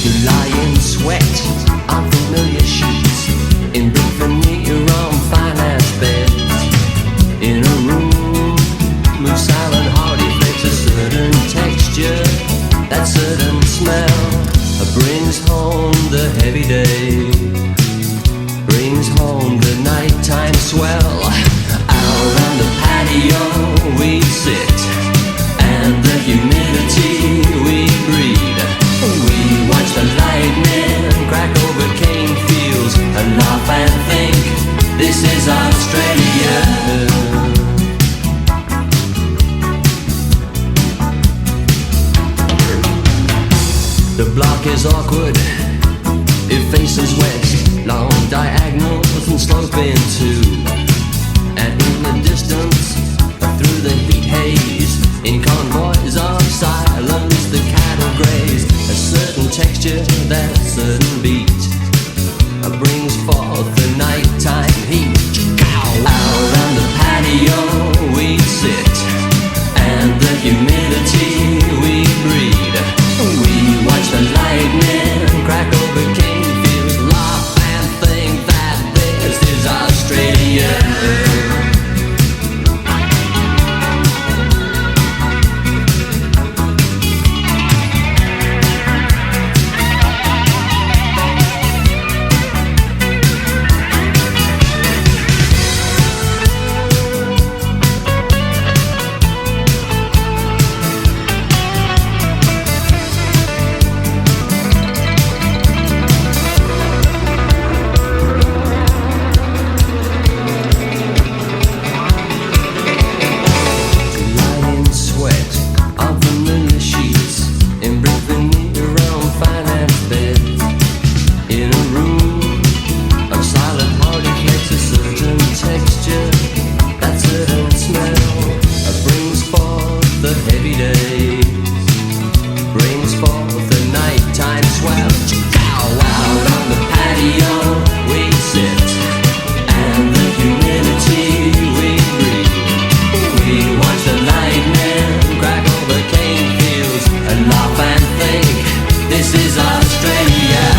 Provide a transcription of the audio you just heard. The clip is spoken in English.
To lie in sweat on familiar sheets, in big veneer on finance beds. In a room, move silent, hearty flakes, a certain texture, that certain smell brings home the heavy day, brings home the nighttime swell. Out on the patio we sit, and the humidity we breathe. We watch the lightning crack over cane fields and laugh and think, this is Australia. The block is awkward, it faces west, long diagonals and sloping too. And in the distance, through the heat haze, in convoys of silence, the cattle graze. A certain texture, that certain beat brings forth the nighttime heat. Out on the patio we sit, and the humidity we breathe. We watch the lightning crack over cane fields, laugh and think that this is Australia. The heavy day brings forth the nighttime swell. Out on the patio we sit, and the humidity we breathe. We watch the lightning crack over cane fields and laugh and think, this is Australia.